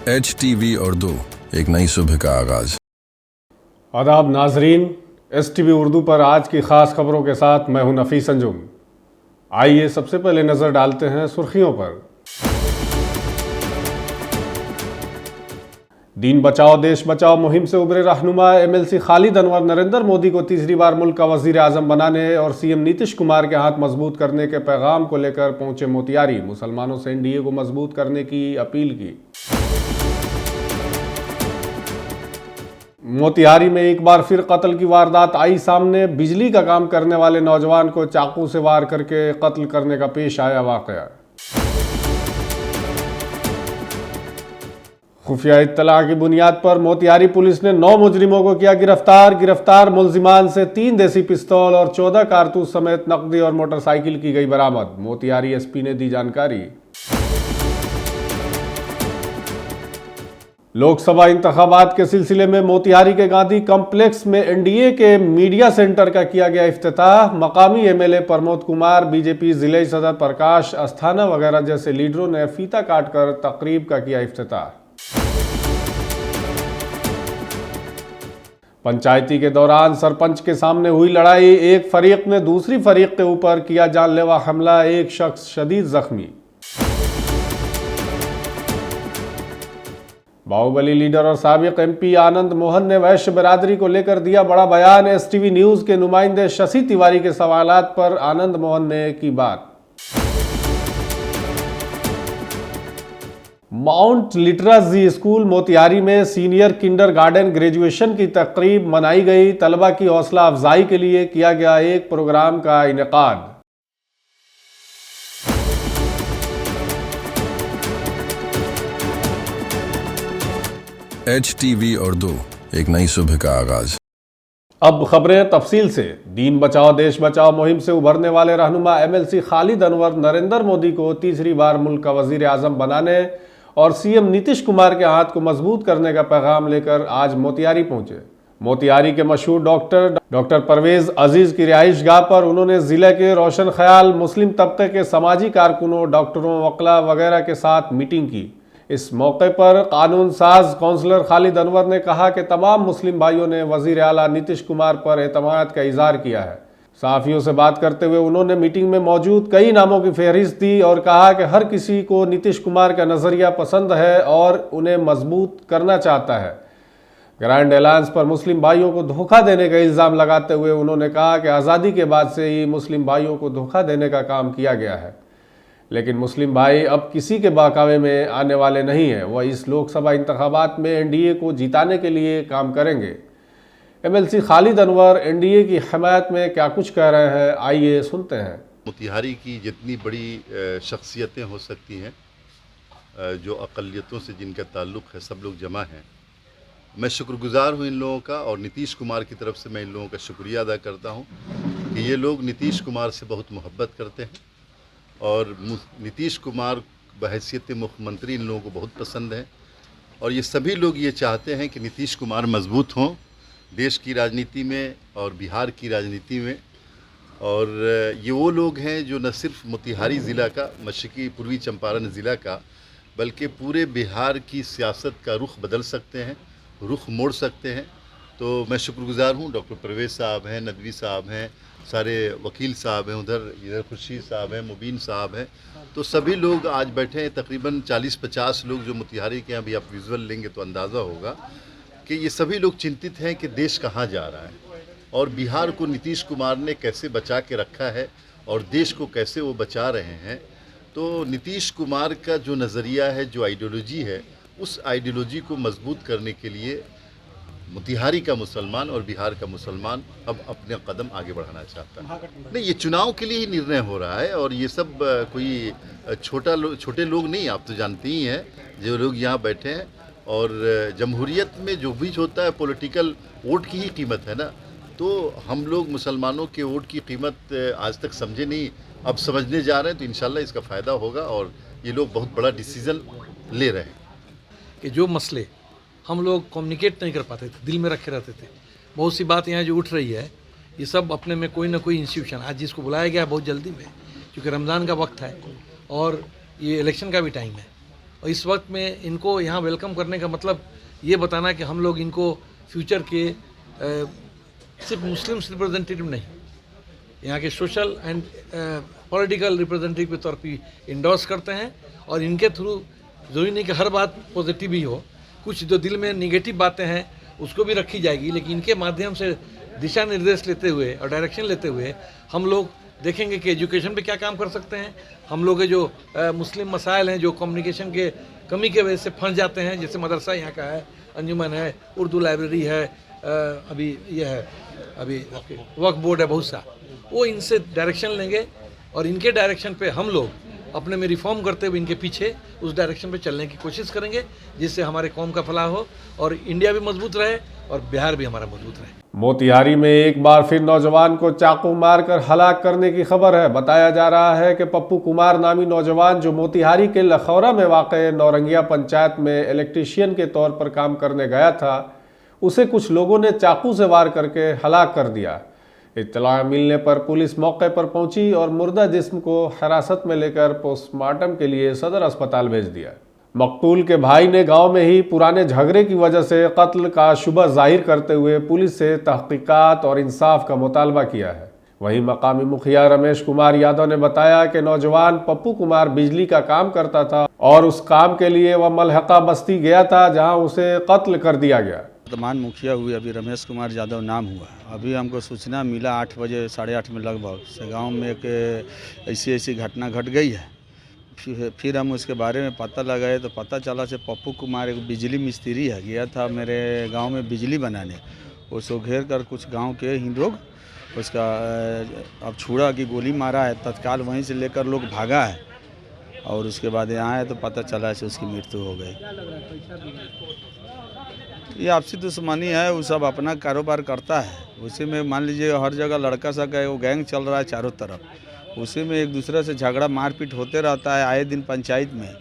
HTV Urdu, एक नई सुबह का आगाज। आदाब नाजरीन, STV उर्दू पर आज की खास खबरों के साथ मैं हूं नफीस अंजुम। आइए सबसे पहले नजर डालते हैं सुर्खियों पर। दीन बचाओ देश बचाओ मुहिम से उभरे रहनुमा MLC खालिद अनवर नरेंद्र मोदी को तीसरी बार मुल्क का वजीर आजम बनाने और CM नीतीश कुमार के हाथ मजबूत करने के पैगाम को लेकर पहुंचे मोतिहारी। मुसलमानों से NDA को मजबूत करने की अपील की। मोतिहारी में एक बार फिर कत्ल की वारदात आई सामने। बिजली का काम करने वाले नौजवान को चाकू से वार करके कत्ल करने का पेश आया वाकया। खुफिया इत्तला की बुनियाद पर मोतिहारी पुलिस ने 9 मुजरिमों को किया गिरफ्तार मुलजिमान से 3 देसी पिस्तौल और 14 कारतूस समेत नकदी और मोटरसाइकिल की गई बरामद। मोतिहारी SP ने दी जानकारी। लोकसभा इंतखाबात के सिलसिले में मोतिहारी के गांधी कॉम्प्लेक्स में NDA के मीडिया सेंटर का किया गया इफ्तिताह। मकामी MLA प्रमोद कुमार, BJP जिले सदर प्रकाश अस्थाना वगैरह जैसे लीडरों ने फीता काटकर तकरीब का किया इफ्तिताह। पंचायती के दौरान सरपंच के सामने हुई लड़ाई। एक फरीक ने दूसरी फरीक के ऊपर किया जानलेवा हमला, एक शख्स शदीद जख्मी। बाहुबली लीडर और साबिक MP आनंद मोहन ने वैश्य बिरादरी को लेकर दिया बड़ा बयान। STV न्यूज के नुमाइंदे शशि तिवारी के सवालात पर आनंद मोहन ने की बात। माउंट लिटरासी स्कूल मोतिहारी में सीनियर किंडरगार्टन ग्रेजुएशन की तकरीब मनाई गई। तलबा की हौसला अफजाई के लिए किया गया एक प्रोग्राम का इनेकाद। HTV उर्दू, एक नई सुबह का आगाज। अब खबरें तफसील से। दीन बचाओ देश बचाओ मुहिम से उभरने वाले रहनुमा MLC खालिद अनवर नरेंद्र मोदी को तीसरी बार मुल्क का वजीर आजम बनाने और CM नीतीश कुमार के हाथ को मजबूत करने का पैगाम लेकर आज मोतिहारी पहुंचे। मोतिहारी के मशहूर डॉक्टर परवेज अजीज की रिहाइश गाह पर उन्होंने जिले के रोशन ख्याल मुस्लिम तबके के समाजी कारकुनों, डॉक्टरों, वकला वगैरह के साथ मीटिंग की। इस मौके पर कानून साज काउंसलर खालिद अनवर ने कहा कि तमाम मुस्लिम भाइयों ने वजीर आला नीतीश कुमार पर एतमाद का इजहार किया है। सहाफ़ियों से बात करते हुए उन्होंने मीटिंग में मौजूद कई नामों की फहरिस्त दी और कहा कि हर किसी को नीतीश कुमार का नज़रिया पसंद है और उन्हें मजबूत करना चाहता है। ग्रैंड एलायंस पर मुस्लिम भाइयों को धोखा देने का इल्ज़ाम लगाते हुए उन्होंने कहा कि आज़ादी के बाद से ही मुस्लिम भाइयों को धोखा देने का काम किया गया है, लेकिन मुस्लिम भाई अब किसी के बहकावे में आने वाले नहीं हैं। वह इस लोकसभा इंतखाबात में NDA को जिताने के लिए काम करेंगे। MLC खालिद अनवर NDA की हमायत में क्या कुछ कह रहे हैं, आइए सुनते हैं। मोतिहारी की जितनी बड़ी शख्सियतें हो सकती हैं, जो अक़लियतों से जिनका ताल्लुक़ है, सब लोग जमा हैं। मैं शुक्रगुज़ार हूँ इन लोगों का और नीतीश कुमार की तरफ से मैं इन लोगों का शुक्रिया अदा करता हूँ कि ये लोग नीतीश कुमार से बहुत मोहब्बत करते हैं और नीतीश कुमार बहैसियत मुख्यमंत्री इन लोगों को बहुत पसंद है और ये सभी लोग ये चाहते हैं कि नीतीश कुमार मजबूत हों देश की राजनीति में और बिहार की राजनीति में। और ये वो लोग हैं जो न सिर्फ मोतिहारी ज़िला का, मशरक़ी पूर्वी चंपारण ज़िला का, बल्कि पूरे बिहार की सियासत का रुख बदल सकते हैं, रुख मोड़ सकते हैं। तो मैं शुक्रगुज़ार हूँ। डॉक्टर परवेज़ साहब हैं, नदवी साहब हैं, सारे वकील साहब हैं, इधर खुर्शीद साहब हैं, मुबीन साहब हैं, तो सभी लोग आज बैठे हैं। तकरीबन 40-50 लोग जो मोतिहारी के हैं। अभी आप विजुअल लेंगे तो अंदाज़ा होगा कि ये सभी लोग चिंतित हैं कि देश कहाँ जा रहा है और बिहार को नीतीश कुमार ने कैसे बचा के रखा है और देश को कैसे वो बचा रहे हैं। तो नीतीश कुमार का जो नज़रिया है, जो आइडियोलॉजी है, उस आइडियोलॉजी को मजबूत करने के लिए मोतिहारी का मुसलमान और बिहार का मुसलमान अब अपने कदम आगे बढ़ाना चाहता है। नहीं, ये चुनाव के लिए ही निर्णय हो रहा है और ये सब कोई छोटे लोग नहीं, आप तो जानते ही हैं जो लोग यहाँ बैठे हैं। और जमहूरियत में जो भी होता है पॉलिटिकल वोट की ही कीमत है ना, तो हम लोग मुसलमानों के वोट की कीमत आज तक समझे नहीं, अब समझने जा रहे हैं। तो इंशाल्लाह इसका फ़ायदा होगा और ये लोग बहुत बड़ा डिसीज़न ले रहे हैं कि जो मसले हम लोग कम्युनिकेट नहीं कर पाते थे, दिल में रखे रहते थे, बहुत सी बात यहाँ जो उठ रही है, ये सब अपने में कोई ना कोई इंस्टीट्यूशन, आज जिसको बुलाया गया है बहुत जल्दी में, क्योंकि रमज़ान का वक्त है और ये इलेक्शन का भी टाइम है, और इस वक्त में इनको यहाँ वेलकम करने का मतलब ये बताना कि हम लोग इनको फ्यूचर के सिर्फ मुस्लिम्स रिप्रेजेंटेटिव नहीं, यहाँ के सोशल एंड पॉलिटिकल रिप्रेजेंटेटिव के तौर पर इंडोर्स करते हैं। और इनके थ्रू ज़रूरी नहीं कि हर बात पॉजिटिव ही हो, कुछ जो दिल में निगेटिव बातें हैं उसको भी रखी जाएगी, लेकिन इनके माध्यम से दिशा निर्देश लेते हुए और डायरेक्शन लेते हुए हम लोग देखेंगे कि एजुकेशन पे क्या काम कर सकते हैं। हम लोग के जो मुस्लिम मसाइल हैं जो कम्युनिकेशन के कमी के वजह से फंस जाते हैं, जैसे मदरसा यहाँ का है, अंजुमन है, उर्दू लाइब्रेरी है, अभी ये है, अभी वक्फ बोर्ड है, बहुत सा, वो इनसे डायरेक्शन लेंगे और इनके डायरेक्शन पे हम लोग अपने में रिफॉर्म करते हुए इनके पीछे उस डायरेक्शन पे चलने की कोशिश करेंगे, जिससे हमारे कौम का फलाह हो और इंडिया भी मजबूत रहे और बिहार भी हमारा मजबूत रहे। मोतिहारी में एक बार फिर नौजवान को चाकू मारकर हलाक करने की खबर है। बताया जा रहा है कि पप्पू कुमार नामी नौजवान जो मोतिहारी के लखौरा में वाक़ नौरंगिया पंचायत में इलेक्ट्रीशियन के तौर पर काम करने गया था, उसे कुछ लोगों ने चाकू से वार करके हलाक कर दिया। इत्तला मिलने पर पुलिस मौके पर पहुंची और मुर्दा जिस्म को हिरासत में लेकर पोस्टमार्टम के लिए सदर अस्पताल भेज दिया। मकतूल के भाई ने गांव में ही पुराने झगड़े की वजह से कत्ल का शुबह जाहिर करते हुए पुलिस से तहकीकात और इंसाफ का मुतालबा किया है। वहीं मकामी मुखिया रमेश कुमार यादव ने बताया कि नौजवान पप्पू कुमार बिजली का काम करता था और उस काम के लिए वह मलहका बस्ती गया था, जहां उसे कत्ल कर दिया गया। वर्तमान मुखिया हुए अभी रमेश कुमार यादव नाम हुआ। अभी हमको सूचना मिला 8 बजे 8:30 में लगभग से गांव में एक ऐसी घटना घट गई है। फिर हम उसके बारे में पता लगाए तो पता चला से पप्पू कुमार एक बिजली मिस्त्री है, गया था मेरे गांव में बिजली बनाने। उसको घेर कर कुछ गांव के ही लोग उसका अब छुड़ा की गोली मारा है। तत्काल वहीं से लेकर लोग भागा है और उसके बाद यहाँ आए तो पता चला से उसकी मृत्यु हो गई। ये आपसी दुश्मनी है, वो सब अपना कारोबार करता है। उसी में मान लीजिए हर जगह लड़का सा का वो गैंग चल रहा है चारों तरफ, उसी में एक दूसरे से झगड़ा मारपीट होते रहता है आए दिन पंचायत में।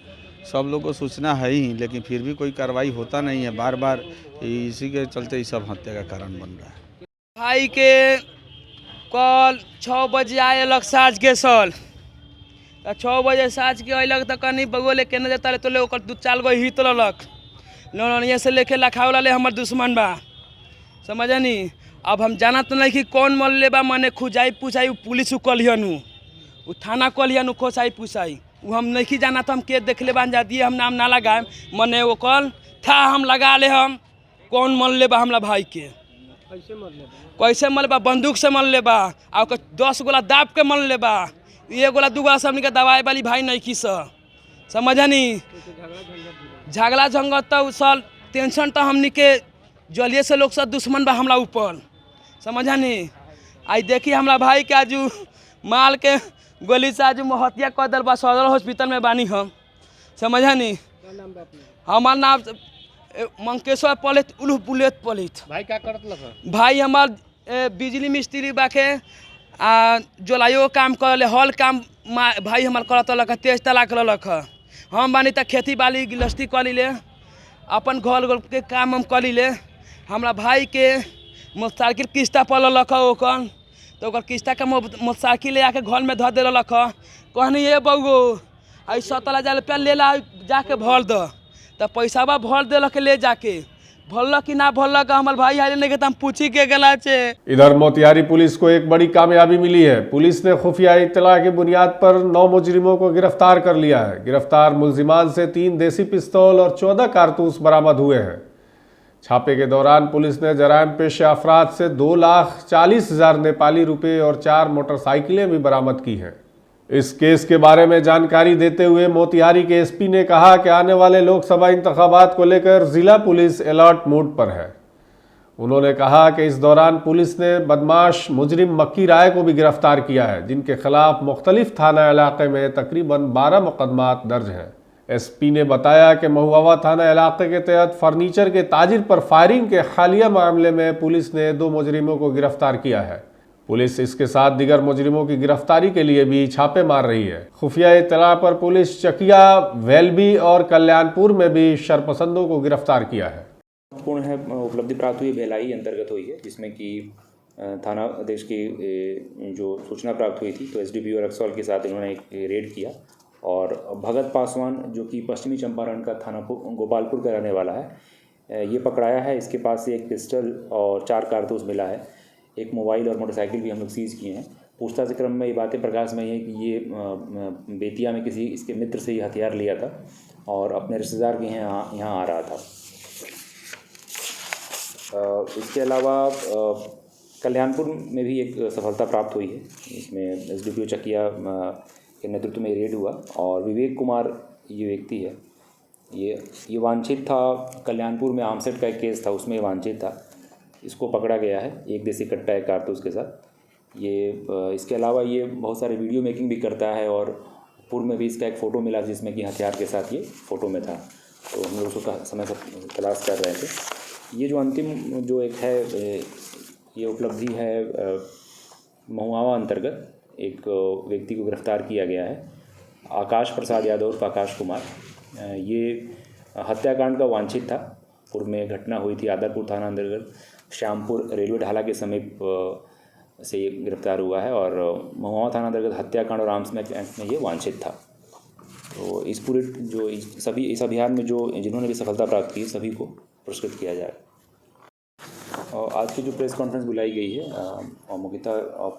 सब लोग को सूचना है ही, लेकिन फिर भी कोई कार्रवाई होता नहीं है। बार बार इसी के चलते ये सब हत्या का कारण बन रहा है। भाई के कल 6 बजे आए लग साँझ के सल 6 बजे साँझ के अल तो कहीं बगोले के न जाता तो ले 2-4 गो हित ललक लोनिया से लेके लखाव ले हमार दुश्मन बा, समझनी। अब हम जाना तो नहीं कि कौन मल ले बा, मने खुजाई पूछाई पुलिस कलियनु वो थाना कलियनु खोसाई पूछाई वो हम नहीं जाना तो हम के देख ले बान जा दिए हम नाम ना लगाए मने वो कल था हम लगा ले हम कौन मल ले बा हमला भाई के कैसे मल बा, बंदूक से मल ले बा आ 10 गोला दाब के मल ले बा, 1 गोला 2 गोला सबनी के दवाई वाली भाई नहीं की समझनी। झगड़ा झंगत तो सब टेंशन तो हमनी के जलिए से लोग सब दुश्मन बा हमला ऊपर, समझनी। आई देखी हमरा भाई के आजू माल के गोली से आजू हत्या कर दिल बा, सदर हॉस्पिटल में बानी हम, समझनी। हमार नाम मंकेश्वर पलित उल्लू बुलेट पलित। भाई क्या करत लगा? भाई हमार बिजली मिस्त्री बाके जोलाइयो काम कर हॉल काम भाई हमार करत लगा, 23 तलाक ललक। हम बानी त खेती बाड़ी गिलस्ती करी ले, अपन घर के काम हम करी ले। हमरा भाई के मोटरसाइकिल किस्ता पर ललक ओकर, तो ओकर किस्ता के मोटरसाइकिल ले आके घर में धर दे ललक। कहनी ये बउगो आई 17,000 रुपया ले ला जाके भर द, तो पैसाबा भर देलक ले जाके, भरल कि ना भरल हमार भाई आए नहीं तो हम पूछी के गला छे। इधर मोतिहारी पुलिस को एक बड़ी कामयाबी मिली है। पुलिस ने खुफिया इत्तला की बुनियाद पर 9 मुजरिमों को गिरफ्तार कर लिया है। गिरफ्तार मुलजिमान से 3 देसी पिस्तौल और 14 कारतूस बरामद हुए हैं। छापे के दौरान पुलिस ने जराइम पेशे अफराद से 2,40,000 नेपाली रुपए और 4 मोटरसाइकिलें भी बरामद की हैं। इस केस के बारे में जानकारी देते हुए मोतिहारी के एसपी ने कहा कि आने वाले लोकसभा इंतखाबात को लेकर जिला पुलिस अलर्ट मोड पर है। उन्होंने कहा कि इस दौरान पुलिस ने बदमाश मुजरिम मक्की राय को भी गिरफ्तार किया है, जिनके खिलाफ मुख्तलिफ थाना इलाके में तकरीबन 12 मुकदमात दर्ज हैं। एसपी ने बताया कि महुआ थाना इलाके के तहत फर्नीचर के ताजिर पर फायरिंग के हालिया मामले में पुलिस ने 2 मुजरिमों को गिरफ्तार किया है। पुलिस इसके साथ दीगर मुजरिमों की गिरफ्तारी के लिए भी छापे मार रही है। खुफिया इत्तला पर पुलिस चकिया, वेलबी और कल्याणपुर में भी शरपसंदों को गिरफ्तार किया है। पूर्ण है उपलब्धि प्राप्त हुई भिलाई अंतर्गत हुई है, जिसमें कि थाना अध्यक्ष की जो सूचना प्राप्त हुई थी तो एसडीपीओ रक्सौल के साथ इन्होंने एक रेड किया और भगत पासवान जो कि पश्चिमी चंपारण का थाना गोपालपुर का रहने वाला है, ये पकड़ाया है। इसके पास से एक पिस्टल और 4 कारतूस मिला है। एक मोबाइल और मोटरसाइकिल भी हम लोग सीज़ किए हैं। पूछताछ के क्रम में ये बातें प्रकाश में है कि ये बेतिया में किसी इसके मित्र से ये हथियार लिया था और अपने रिश्तेदार के यहाँ आ रहा था। इसके अलावा कल्याणपुर में भी एक सफलता प्राप्त हुई है। इसमें SDPO चकिया के नेतृत्व में रेड हुआ और विवेक कुमार ये व्यक्ति है, ये वांछित था। कल्याणपुर में आर्मसेट का एक केस था, उसमें वांछित था। इसको पकड़ा गया है 1 देसी कट्टा एक कारतूस के साथ। ये इसके अलावा ये बहुत सारे वीडियो मेकिंग भी करता है और पूर्व में भी इसका एक फ़ोटो मिला जिसमें कि हथियार के साथ ये फ़ोटो में था, तो हम लोग उसको समय से तलाश कर रहे थे। ये जो अंतिम जो एक है ये उपलब्धि है, महुआवा अंतर्गत एक व्यक्ति को गिरफ्तार किया गया है, आकाश प्रसाद यादव उर्फ आकाश कुमार। ये हत्याकांड का वांछित था। पूर्व में घटना हुई थी आदरपुर थाना अंतर्गत श्यामपुर रेलवे ढाला के समीप से ये गिरफ्तार हुआ है और महुआ थाना अंतर्गत हत्याकांड और आर्म्स एक्ट में ये वांछित था। तो इस पूरे जो इस अभियान में जो जिन्होंने भी सफलता प्राप्त की सभी को पुरस्कृत किया जाए। और आज की जो प्रेस कॉन्फ्रेंस बुलाई गई है मुख्यतः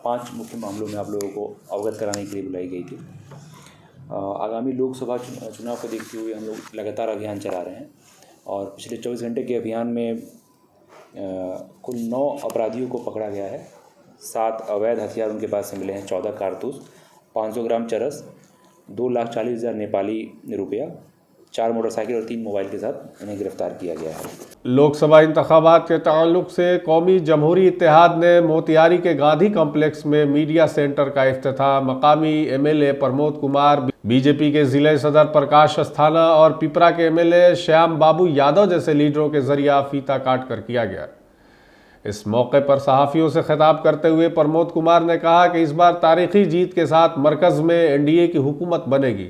5 मुख्य मामलों में आप लोगों को अवगत कराने के लिए बुलाई गई थी। आगामी लोकसभा चुनाव को देखते हुए हम लोग लगातार अभियान चला रहे हैं और पिछले 24 घंटे के अभियान में कुल 9 अपराधियों को पकड़ा गया है। 7 अवैध हथियार उनके पास से मिले हैं, 14 कारतूस, 500 ग्राम चरस, 2,40,000 नेपाली रुपया, 4 मोटरसाइकिल और 3 मोबाइल के साथ इन्हें गिरफ्तार किया गया है। लोकसभा इंतखाबात के ताल्लुक से कौमी जमहूरी इत्तेहाद ने मोतिहारी के गांधी कॉम्प्लेक्स में मीडिया सेंटर का इफ्तिताह मकामी MLA प्रमोद कुमार, बीजेपी के जिले सदर प्रकाश अस्थाना और पिपरा के MLA श्याम बाबू यादव जैसे लीडरों के जरिए फीता काट कर किया गया। इस मौके पर सहाफ़ियों से खिताब करते हुए प्रमोद कुमार ने कहा कि इस बार तारीखी जीत के साथ मरकज़ में NDA की हुकूमत बनेगी।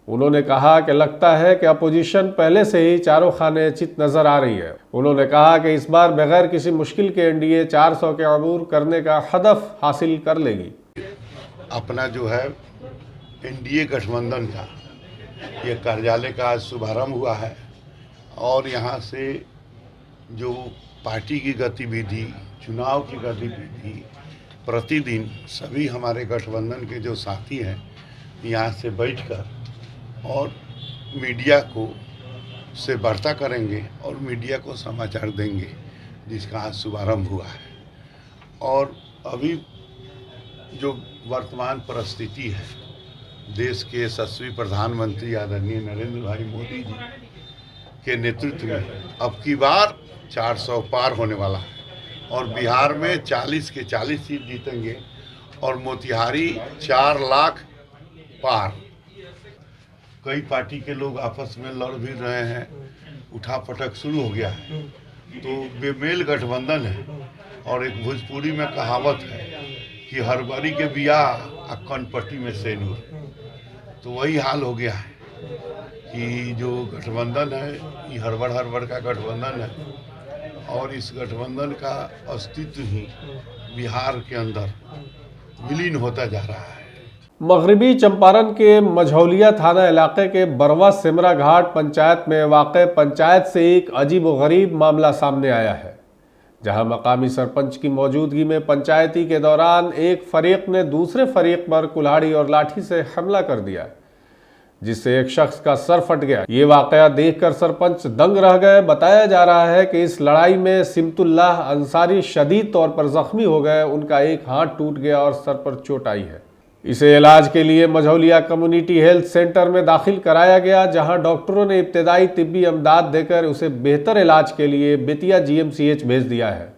उन्होंने कहा कि लगता है कि अपोजिशन पहले से ही चारों खाने चित नज़र आ रही है। उन्होंने कहा कि इस बार बगैर किसी मुश्किल के NDA 400 के अबूर करने का हदफ हासिल कर लेगी। अपना जो है NDA गठबंधन का ये कार्यालय का आज शुभारंभ हुआ है और यहाँ से जो पार्टी की गतिविधि, चुनाव की गतिविधि प्रतिदिन सभी हमारे गठबंधन के जो साथी हैं यहाँ से बैठकर और मीडिया को से वार्ता करेंगे और मीडिया को समाचार देंगे, जिसका आज शुभारंभ हुआ है। और अभी जो वर्तमान परिस्थिति है, देश के यशस्वी प्रधानमंत्री आदरणीय नरेंद्र भाई मोदी जी के नेतृत्व में अब की बार 400 पार होने वाला है और बिहार में 40 के 40 सीट जीतेंगे और मोतिहारी 4 लाख पार। कई पार्टी के लोग आपस में लड़ भी रहे हैं, उठापटक शुरू हो गया है, तो बेमेल गठबंधन है। और एक भोजपुरी में कहावत है कि हरबरी के बियाह आ कनपट्टी में सेनूर, तो वही हाल हो गया है कि जो गठबंधन है ये हड़बड़ का गठबंधन है और इस गठबंधन का अस्तित्व ही बिहार के अंदर विलीन होता जा रहा है। मगरबी चंपारण के मझौलिया थाना इलाके के बरवा सिमरा घाट पंचायत में वाक़े पंचायत से एक अजीब व गरीब मामला सामने आया है, जहां मकामी सरपंच की मौजूदगी में पंचायती के दौरान एक फरीक ने दूसरे फरीक पर कुल्हाड़ी और लाठी से हमला कर दिया, जिससे एक शख्स का सर फट गया। ये वाकया देखकर सरपंच दंग रह गए। बताया जा रहा है कि इस लड़ाई में सिमतुल्लाह अंसारी शदीद तौर पर जख्मी हो गए, उनका एक हाथ टूट गया और सर पर चोट आई है। इसे इलाज के लिए मझौलिया कम्युनिटी हेल्थ सेंटर में दाखिल कराया गया, जहां डॉक्टरों ने इब्तदाई तिब्बी इमदाद देकर उसे बेहतर इलाज के लिए बेतिया GMCH भेज दिया है।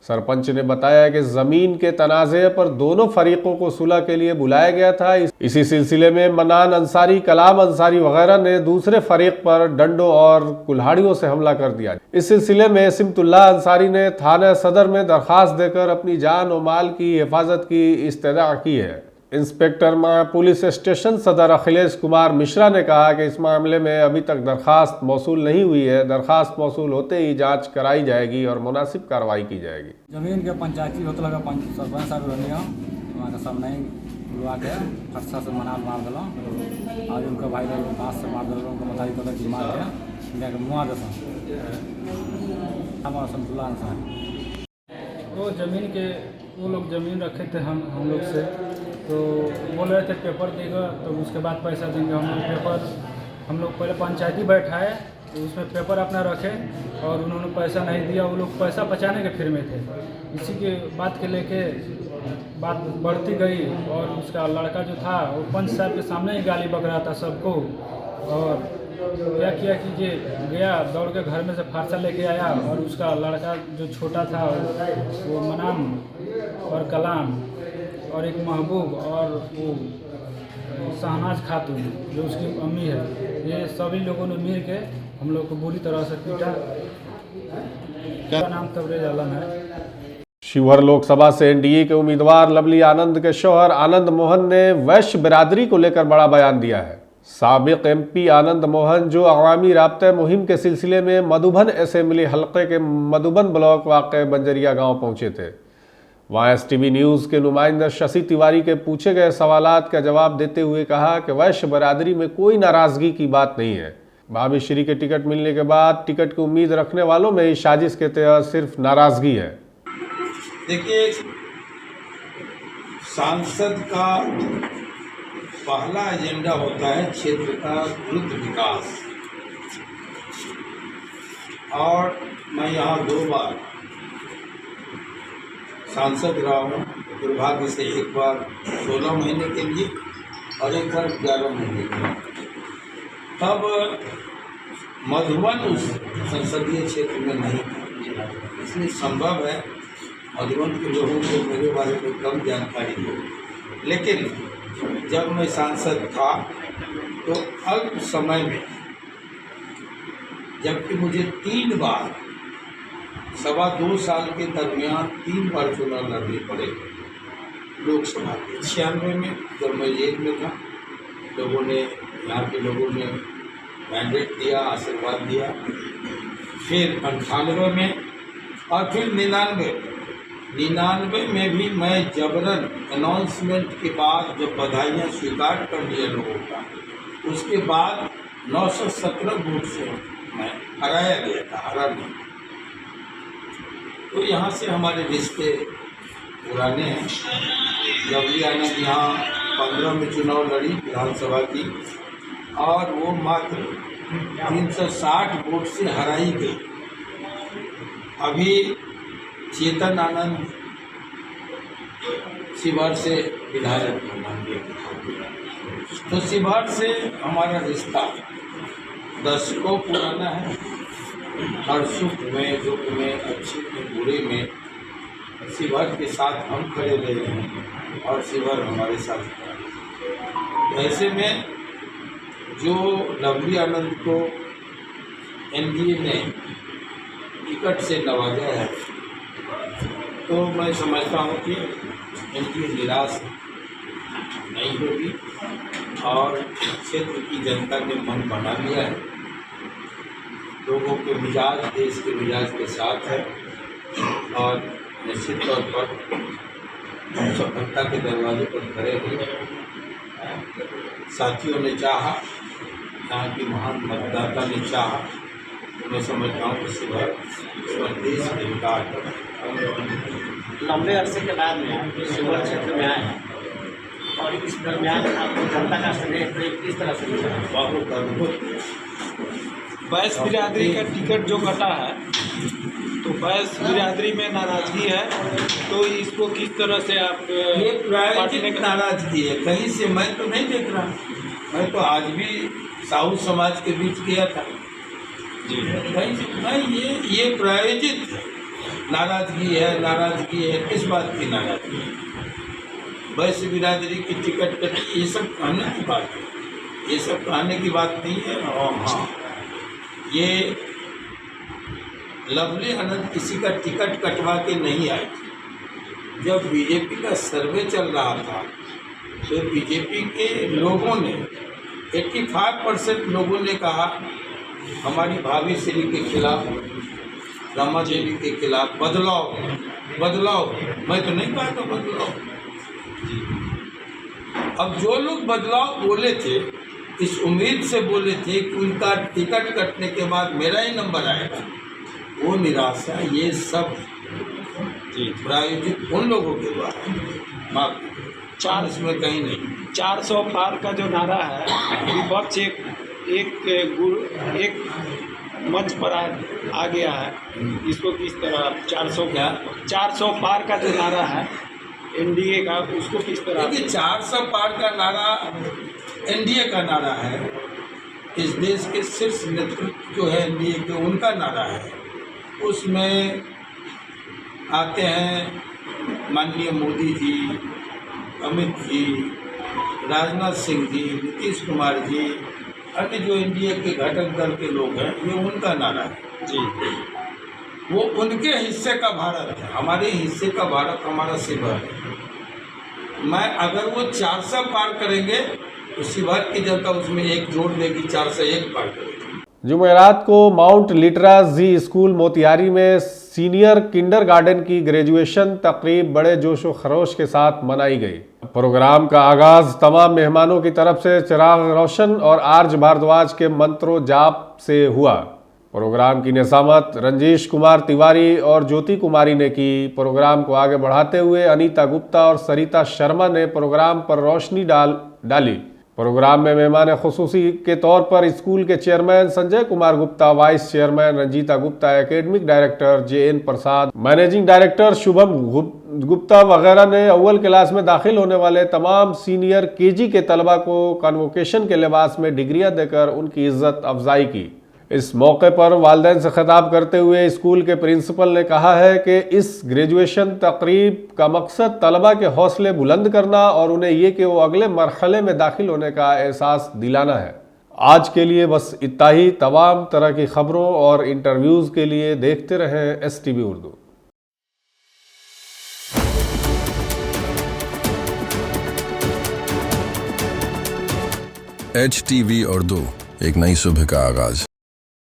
सरपंच ने बताया कि ज़मीन के तनाज़े पर दोनों फरीकों को सुलह के लिए बुलाया गया था। इसी सिलसिले में मनान अंसारी, कलाम अंसारी वगैरह ने दूसरे फरीक पर डंडों और कुल्हाड़ियों से हमला कर दिया। इस सिलसिले में सिमतुल्लाह अंसारी ने थाना सदर में दरख्वास्त देकर अपनी जान और माल की हिफाजत की इस्तदा की है। इंस्पेक्टर पुलिस स्टेशन सदर अखिलेश कुमार मिश्रा ने कहा कि इस मामले में अभी तक दरखास्त मौसूल नहीं हुई है। दरखास्त मौसूल होते ही जांच कराई जाएगी और मुनासिब कार्रवाई की जाएगी। जमीन के पंचायती होता लगा सरपंच साहब रहने वहाँ का सब नहीं बुलवा के अच्छा से मना मार दिलों आज उनका भाई बाँस से मार दिलों उनका मताई पता कि मार के इनका मुआ दस हमारा संतुलन था। वो ज़मीन के वो लोग ज़मीन रखे थे हम लोग से, तो बोल रहे थे पेपर देगा तो उसके बाद पैसा देंगे। हम लोग पहले पंचायती बैठाए तो उसमें पेपर अपना रखे और उन्होंने पैसा नहीं दिया। वो लोग पैसा बचाने के फिर में थे। इसी के बात के लेके बात बढ़ती गई और उसका लड़का जो था वो पंच साहब के सामने ही गाली बक रहा था सबको। और क्या किया कि ये गया दौड़ के घर में से फारसा लेके आया और उसका लड़का जो छोटा था वो मनाम और कलाम और एक महबूब और वो शहनाज खातून जो उसकी अम्मी है, ये सभी लोगों ने मिल के हम लोग को बुरी तरह से पीटा। क्या नाम तबरेज आलम है। शिवहर लोकसभा से एनडीए के उम्मीदवार लवली आनंद के शौहर आनंद मोहन ने वैश्य बिरादरी को लेकर बड़ा बयान दिया है। साबिक एमपी आनंद मोहन जो अवामी राब्ते मुहिम के सिलसिले में मधुबन असेंबली हलके के मधुबन ब्लॉक वाक़े बंजरिया गांव पहुंचे थे, वहां एसटीवी न्यूज़ के नुमाइंदा शशि तिवारी के पूछे गए सवालात का जवाब देते हुए कहा कि वैश्य बिरादरी में कोई नाराज़गी की बात नहीं है। भाभी श्री के टिकट मिलने के बाद टिकट की उम्मीद रखने वालों में इस साजिश के तहत सिर्फ नाराज़गी है। देखिए, सांसद का पहला एजेंडा होता है क्षेत्र का द्रुत विकास, और मैं यहाँ 2 बार सांसद रहा हूँ। दुर्भाग्य से एक बार 16 महीने के लिए और एक बार 11 महीने के लिए। तब मधुबन उस संसदीय क्षेत्र में नहीं था, इसलिए संभव है मधुबन के लोगों को मेरे बारे में कम जानकारी हो। लेकिन जब मैं सांसद था तो अल्प समय में, जबकि मुझे 3 बार 2.25 साल के दरमियान 3 बार चुनाव लड़ने पड़े लोकसभा के। 96 में जब मैं जेल में था, लोगों ने, यहाँ के लोगों ने मैंडेट दिया, आशीर्वाद दिया। फिर 98 में और फिर 99 में भी मैं जबरन अनाउंसमेंट के बाद जब बधाइयाँ स्वीकार कर लिया लोगों का, उसके बाद 917 वोट से मैं हराया गया था, हरा नहीं। तो यहाँ से हमारे रिश्ते पुराने हैं। लवली आनंद यहाँ 15 में चुनाव लड़ी विधानसभा की और वो मात्र 360 वोट से हराई गई। अभी चेतन आनंद शिवहर से विधायक बनेंगे, तो शिवहर से हमारा रिश्ता दशकों पुराना है। हर सुख में, दुख में, अच्छे में, बुरे में शिवहर के साथ हम खड़े रहे हैं और शिवहर हमारे साथ खड़ा है। ऐसे में जो लवली आनंद को एनडीए ने टिकट से नवाजा है, तो मैं समझता हूँ कि इनकी निराश नहीं होगी और क्षेत्र की जनता ने मन बना लिया है। लोगों के मिजाज देश के मिजाज के साथ है और निश्चित तौर पर हम सफलता के दरवाजे पर खड़े हैं। साथियों ने चाहा, यहाँ की महान मतदाता ने चाहा, तो मैं समझता हूँ कि शिवहर देश के विकास लंबे अरसे के बाद में आप शिवहर क्षेत्र में आए और इस दरमियान आपको जनता का स्नेह प्रेम किस तरह से मिला? बहुत अद्भुत। वैश्य बिरादरी का टिकट जो कटा है, तो वैश्य बिरादरी में नाराजगी है, तो इसको किस तरह से आप? ये प्रायोजित नाराजगी है, कहीं से मैं तो नहीं देख रहा। मैं तो आज भी साहू समाज के बीच गया था, कहीं से नहीं। ये प्रायोजित नाराजगी है। किस बात की नाराजगी है? वैश्य बिरादरी की टिकट कटी, ये सब कहने की बात है, ये सब कहने की बात नहीं है। और हाँ, ये लवली आनंद किसी का टिकट कटवा के नहीं आई थी। जब बीजेपी का सर्वे चल रहा था तो बीजेपी के लोगों ने 85% लोगों ने कहा हमारी भाभी श्री के खिलाफ, रमा देवी के खिलाफ बदलाव। मैं तो नहीं कहा था बदलाव। अब जो लोग बदलाव बोले थे, इस उम्मीद से बोले थे कि उनका टिकट कटने के बाद मेरा ही नंबर आएगा, वो निराशा ये सब प्रायोजित उन लोगों के द्वारा, चार इसमें कहीं नहीं। 400 पार का जो नारा है, विपक्ष एक मंच पर आ गया है, इसको किस तरह 400 पार का जो नारा है एनडीए का, उसको किस तरह? देखिए 400 पार का नारा एनडीए का नारा है, इस देश के शीर्ष नेतृत्व जो है एनडीए के उनका नारा है। उसमें आते हैं माननीय मोदी जी, अमित जी, राजनाथ सिंह जी, नीतीश कुमार जी, अन्य जो एनडीए के घटक दल के लोग हैं, ये उनका नारा है जी। वो उनके हिस्से का भारत है, हमारे हिस्से का भारत हमारा शिवहर है। मैं अगर वो 400 पार करेंगे तो शिवहर की जनता उसमें एक जोड़ देगी, 401 पार करेगी। जुमेरात को माउंट लिटरास जी स्कूल मोतिहारी में सीनियर किंडरगार्टन की ग्रेजुएशन तकरीब बड़े जोशो खरोश के साथ मनाई गई। प्रोग्राम का आगाज तमाम मेहमानों की तरफ से चिराग रोशन और आर्ज भारद्वाज के मंत्रो जाप से हुआ। प्रोग्राम की निज़ामत रंजीश कुमार तिवारी और ज्योति कुमारी ने की। प्रोग्राम को आगे बढ़ाते हुए अनीता गुप्ता और सरिता शर्मा ने प्रोग्राम पर रोशनी डाली। प्रोग्राम में मेहमान खुसूसी के तौर पर स्कूल के chairman Sanjay Kumar Gupta, vice chairman Ranjita Gupta, academic director JN Prasad, managing director Shubham Gupta वगैरह ने अव्वल क्लास में दाखिल होने वाले तमाम सीनियर KG के तलबा को कन्वोकेशन के लिबास में डिग्रियां देकर उनकी इज्जत अफजाई की। इस मौके पर वालिदैन से खिताब करते हुए स्कूल के प्रिंसिपल ने कहा है कि इस ग्रेजुएशन तकरीब का मकसद तलबा के हौसले बुलंद करना और उन्हें ये कि वो अगले मरहले में दाखिल होने का एहसास दिलाना है। आज के लिए बस इतना ही। तमाम तरह की खबरों और इंटरव्यूज़ के लिए देखते रहें STV उर्दू। HTV उर्दू, एक नई सुबह का आगाज।